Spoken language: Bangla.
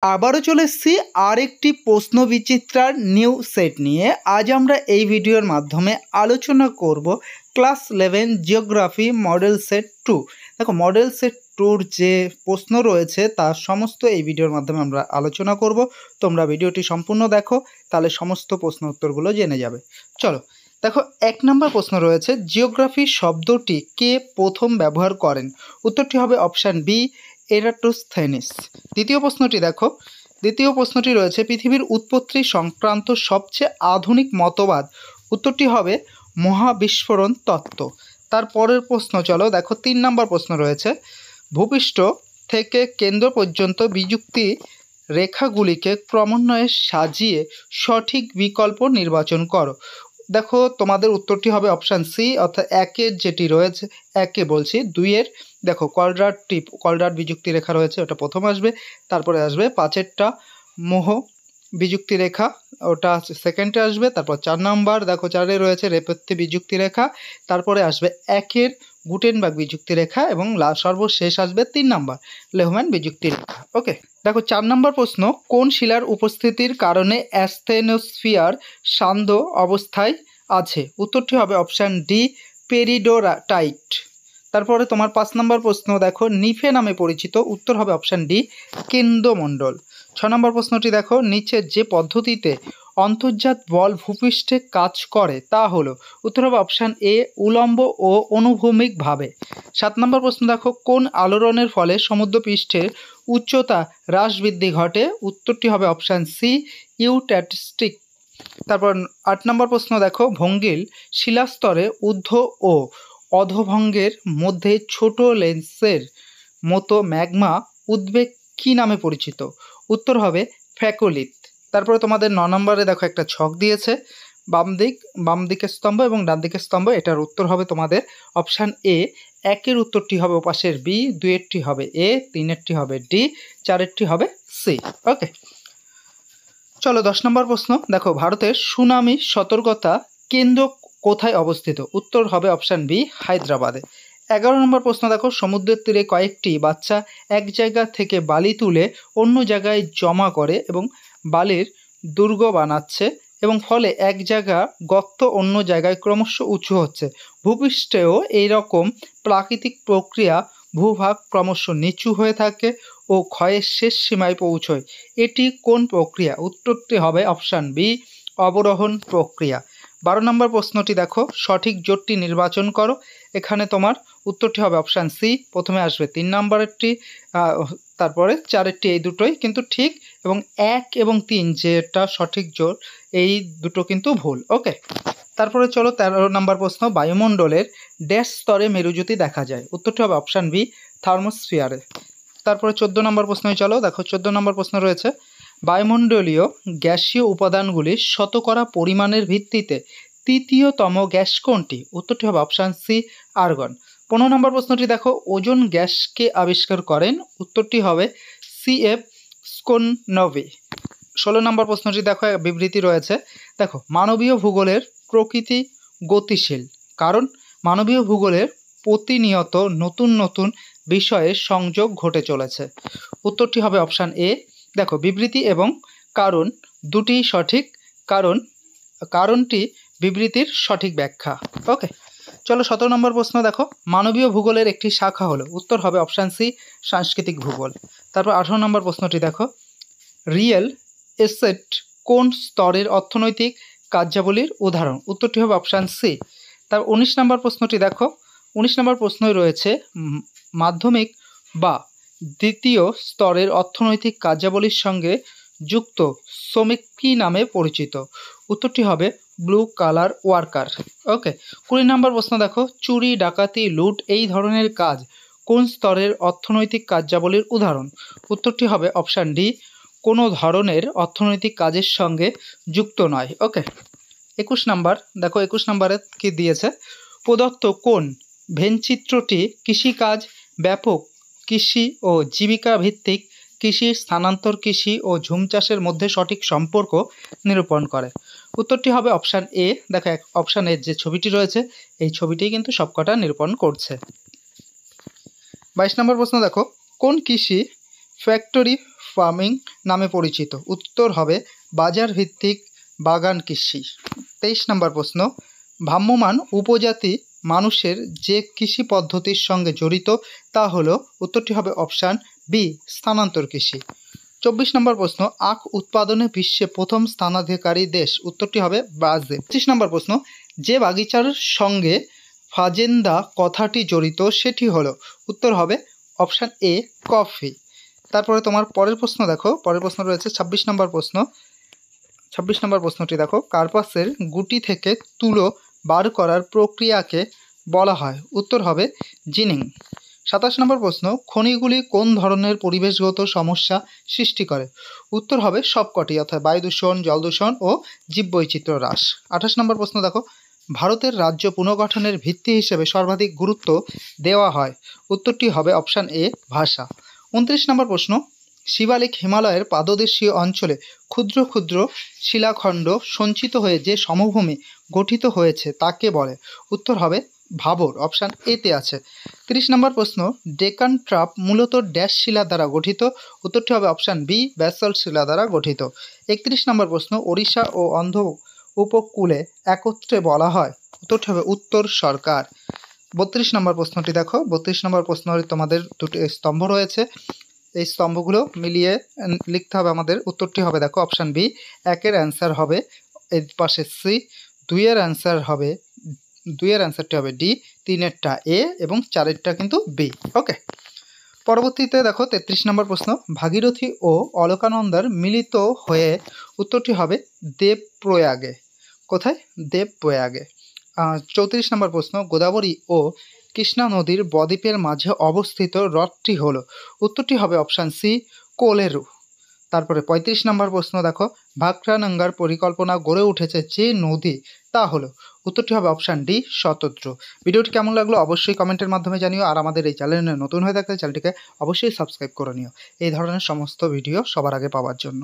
আবারও চলে এসেছি আরেকটি প্রশ্ন বিচিত্রার নিউ সেট নিয়ে। আজ আমরা এই ভিডিওর মাধ্যমে আলোচনা করব ক্লাস 11 জিওগ্রাফি মডেল সেট 2। দেখো, মডেল সেট 2-র যে প্রশ্ন রয়েছে তার সমস্ত এই ভিডিওর মাধ্যমে আমরা আলোচনা করব। তোমরা ভিডিওটি সম্পূর্ণ দেখো, তাহলে সমস্ত প্রশ্ন উত্তরগুলো জেনে যাবে। চলো দেখো, 1 নম্বর প্রশ্ন রয়েছে, জিওগ্রাফি শব্দটি কে প্রথম ব্যবহার করেন? উত্তরটি হবে অপশান বি, এরাটোস্থেনিস। দ্বিতীয় প্রশ্নটি রয়েছে, পৃথিবীর উৎপত্তি সংক্রান্ত সবচেয়ে আধুনিক মতবাদ? উত্তরটি হবে মহাবিস্ফোরণ তত্ত্ব। তারপরের প্রশ্ন চলো দেখো, 3 নম্বর প্রশ্ন রয়েছে, ভূপৃষ্ঠ থেকে কেন্দ্র পর্যন্ত বিযুক্তি রেখাগুলিকে ক্রমান্বয়ে সাজিয়ে সঠিক বিকল্প নির্বাচন করো। দেখো, তোমাদের উত্তরটি হবে অপশান সি, অর্থাৎ একের যেটি রয়েছে, একে বলছি, 2-এর দেখো কলরাট বিযুক্তি রেখা রয়েছে, ওটা প্রথম আসবে। তারপরে আসবে 5-এরটা মোহ বিযুক্তি রেখা, ওটা সেকেন্ডে আসবে। তারপর 4 নম্বর দেখো, 4-এ রয়েছে রেপথ্যে বিযুক্তি রেখা। তারপরে আসবে 1-এর গুটেনবার্গ বিযুক্তি রেখা এবং সর্বশেষ আসবে 3 নম্বর লেহম্যান বিযুক্তি রেখা। ওকে, দেখো 4 নম্বর প্রশ্ন, কোন শিলার উপস্থিতির কারণে অ্যাস্থেনোস্ফিয়ার সান্দ্র অবস্থায় আছে? উত্তরটি হবে অপশান ডি, পেরিডোটাইট। তারপরে তোমার 5 নম্বর প্রশ্ন দেখো, নিফে নামে পরিচিত? উত্তর হবে অপশান ডি, কেন্দ্রমণ্ডল। 6 নম্বর প্রশ্নটি দেখো, নিচের যে পদ্ধতিতে অন্তর্জাত বল ভূপৃষ্ঠে কাজ করে তা হলো? উত্তর হবে অপশান এ, উলম্ব ও অনুভূমিকভাবে। 7 নম্বর প্রশ্ন দেখো, কোন আলোড়নের ফলে সমুদ্রপৃষ্ঠের উচ্চতা হ্রাস বৃদ্ধি ঘটে? উত্তরটি হবে অপশান সি, ইউট্যাটিস্টিক। তারপর 8 নম্বর প্রশ্ন দেখো, ভঙ্গিল শিলাস্তরে ঊর্ধ্ব ও অধোভঙ্গের মধ্যে ছোট লেন্সের মতো ম্যাগমা উদ্বেগ কী নামে পরিচিত? উত্তর হবে ফ্যাকোলিথ। তারপরে তোমাদের 9 নম্বরে দেখো একটা ছক দিয়েছে, বাম দিকের স্তম্ভ এবং ডান দিকের স্তম্ভ। এটার উত্তর হবে তোমাদের অপশান এ, 1-এর উত্তরটি হবে ওপাশের বি, 2-এরটি হবে এ, 3-এরটি হবে ডি, 4-এরটি হবে সি। ওকে, চলো 10 নম্বর প্রশ্ন দেখো, ভারতের সুনামি সতর্কতা কেন্দ্র কোথায় অবস্থিত? উত্তর হবে অপশান বি, হায়দ্রাবাদে। 11 নম্বর প্রশ্ন দেখো, সমুদ্রের তীরে কয়েকটি বাচ্চা এক জায়গা থেকে বালি তুলে অন্য জায়গায় জমা করে এবং বালির দুর্গ বানাচ্ছে এবং ফলে এক জায়গা গর্ত অন্য জায়গায় ক্রমশ উঁচু হচ্ছে। ভূপৃষ্ঠেও এইরকম প্রাকৃতিক প্রক্রিয়া, ভূভাগ ক্রমশ নিচু হয়ে থাকে ও ক্ষয়ের শেষ সীমায় পৌঁছয়। এটি কোন প্রক্রিয়া? উত্তরটি হবে অপশান বি, অবরোহণ প্রক্রিয়া। 12 নম্বর প্রশ্নটি দেখো, সঠিক জোটটি নির্বাচন করো। এখানে তোমার উত্তরটি হবে অপশান সি, প্রথমে আসবে 3 নম্বরেরটি, তারপরে 4-এরটি, এই দুটোই কিন্তু ঠিক, এবং 1 এবং 3 যেটা সঠিক জোট, এই দুটো কিন্তু ভুল। ওকে, তারপরে চলো 13 নম্বর প্রশ্ন, বায়ুমণ্ডলের ড্যাশ স্তরে মেরুজ্যোতি দেখা যায়? উত্তরটি হবে অপশান বি, থার্মোস্ফিয়ারে। তারপরে 14 নম্বর প্রশ্নে চলো দেখো, 14 নম্বর প্রশ্ন রয়েছে, বায়ুমণ্ডলীয় গ্যাসীয় উপাদানগুলির শতকরা পরিমাণের ভিত্তিতে তৃতীয়তম গ্যাস কোনটি? উত্তরটি হবে অপশান সি, আর্গন। 15 নম্বর প্রশ্নটি দেখো, ওজোন গ্যাসকে আবিষ্কার করেন? উত্তরটি হবে CF স্কোননভি। 16 নম্বর প্রশ্নটি দেখো, বিবৃতি রয়েছে, দেখো, মানবীয় ভূগোলের প্রকৃতি গতিশীল কারণ মানবীয় ভূগোলের প্রতিনিয়ত নতুন নতুন বিষয়ের সংযোগ ঘটে চলেছে। উত্তরটি হবে অপশান এ। দেখো, বিবৃতি এবং কারণ দুটিই সঠিক, কারণটি বিবৃতির সঠিক ব্যাখ্যা। ওকে, চলো 17 নম্বর প্রশ্ন দেখো, মানবীয় ভূগোলের একটি শাখা হলো? উত্তর হবে অপশান সি, সাংস্কৃতিক ভূগোল। তারপর 18 নম্বর প্রশ্নটি দেখো, রিয়েল এস্টেট কোন স্তরের অর্থনৈতিক কার্যাবলীর উদাহরণ? উত্তরটি হবে অপশান সি। তার 19 নম্বর প্রশ্নটি দেখো, 19 নম্বর প্রশ্নই রয়েছে, মাধ্যমিক বা দ্বিতীয় স্তরের অর্থনৈতিক কার্যাবলীর সঙ্গে যুক্ত শ্রমিক কী নামে পরিচিত? উত্তরটি হবে ব্লু কালার ওয়ার্কার। ওকে, 20 নম্বর প্রশ্ন দেখো, চুরি, ডাকাতি, লুট এই ধরনের কাজ কোন স্তরের অর্থনৈতিক কার্যাবলীর উদাহরণ? উত্তরটি হবে অপশান ডি, কোনো ধরনের অর্থনৈতিক কাজের সঙ্গে যুক্ত নয়। ওকে, 21 নাম্বার দেখো, 21 নম্বরে কি দিয়েছে, প্রদত্ত কোন ভেনচিত্রটি কৃষিকাজ, ব্যাপক কৃষি ও জীবিকা ভিত্তিক কৃষি, স্থানান্তর কৃষি ও ঝুম চাষের মধ্যে সঠিক সম্পর্ক নিরূপণ করে? উত্তরটি হবে অপশান এ। দেখো, অপশান এর যে ছবিটি রয়েছে এই ছবিটি কিন্তু সবকটা নিরূপণ করছে। 22 নম্বর প্রশ্ন দেখো, কোন কৃষি ফ্যাক্টরি ফার্মিং নামে পরিচিত? উত্তর হবে বাজার ভিত্তিক বাগান কৃষি। 23 নম্বর প্রশ্ন, ভ্রাম্যমাণ উপজাতি মানুষের যে কৃষি পদ্ধতির সঙ্গে জড়িত তা হলো? উত্তরটি হবে অপশান বি, স্থানান্তর কৃষি। 24 নম্বর প্রশ্ন, আখ উৎপাদনে বিশ্বে প্রথম স্থানাধিকারী দেশ? উত্তরটি হবে ব্রাজিল। 25 নম্বর প্রশ্ন, যে বাগিচার সঙ্গে ফাজেন্দা কথাটি জড়িত সেটি হলো? উত্তর হবে অপশান এ, কফি। তারপরে তোমার পরের প্রশ্ন দেখো, পরের প্রশ্ন রয়েছে 26 নম্বর প্রশ্ন। 26 নম্বর প্রশ্নটি দেখো, কার্পাসের গুটি থেকে তুলো বার করার প্রক্রিয়াকে বলা হয়? উত্তর হবে জিনিং। 27 নম্বর প্রশ্ন, খনিগুলি কোন ধরনের পরিবেশগত সমস্যা সৃষ্টি করে? উত্তর হবে সবকটি, অর্থাৎ বায়ু দূষণ, জল দূষণ ও জীববৈচিত্র্য হ্রাস। 28 নম্বর প্রশ্ন দেখো, ভারতের রাজ্য পুনর্গঠনের ভিত্তি হিসেবে সর্বাধিক গুরুত্ব দেওয়া হয়? উত্তরটি হবে অপশান এ, ভাষা। 29 নম্বর প্রশ্ন, শিবালিক হিমালয়ের পাদদেশীয় অঞ্চলে ক্ষুদ্র ক্ষুদ্র শিলাখণ্ড সঞ্চিত হয়ে যে সমভূমি গঠিত হয়েছে তাকে বলে? উত্তর হবে ভাবর, অপশান এতে আছে। 30 নম্বর প্রশ্ন, ডেকান ট্রাপ মূলত ড্যাশ শিলা দ্বারা গঠিত? উত্তরটি হবে অপশান বি, ব্যাসল্ট শিলা দ্বারা গঠিত। 31 নম্বর প্রশ্ন, ওড়িশা ও অন্ধ্র উপকূলে একত্রে বলা হয়? উত্তরটি হবে উত্তর সরকার। 32 নম্বর প্রশ্নটি দেখো, 32 নম্বর প্রশ্ন তোমাদের দুটি স্তম্ভ রয়েছে, এই স্তম্ভগুলো মিলিয়ে লিখতে হবে আমাদের। উত্তরটি হবে দেখো অপশান বি, একের অ্যান্সার হবে এর পাশে সি, দুইয়ের অ্যান্সারটি হবে ডি, তিনেরটা এ এবং চারেরটা কিন্তু বি। ওকে, পরবর্তীতে দেখো 33 নম্বর প্রশ্ন, ভাগীরথী ও অলকানন্দার মিলিত হয়ে? উত্তরটি হবে দেবপ্রয়াগে। কোথায়? দেবপ্রয়াগে। 34 নম্বর প্রশ্ন, গোদাবরী ও কৃষ্ণা নদীর বদ্বীপের মাঝে অবস্থিত হ্রদটি হলো? উত্তরটি হবে অপশান সি, কোলেরু। তারপরে 35 নম্বর প্রশ্ন দেখো, ভাকরানঙ্গার পরিকল্পনা গড়ে উঠেছে যে নদী তা হলো? উত্তরটি হবে অপশান ডি, শতদ্রু। ভিডিওটি কেমন লাগলো অবশ্যই কমেন্টের মাধ্যমে জানিও, আর আমাদের এই চ্যানেলে নতুন হয়ে থাকলে চ্যানেলটিকে অবশ্যই সাবস্ক্রাইব করে নিও এই ধরনের সমস্ত ভিডিও সবার আগে পাওয়ার জন্য।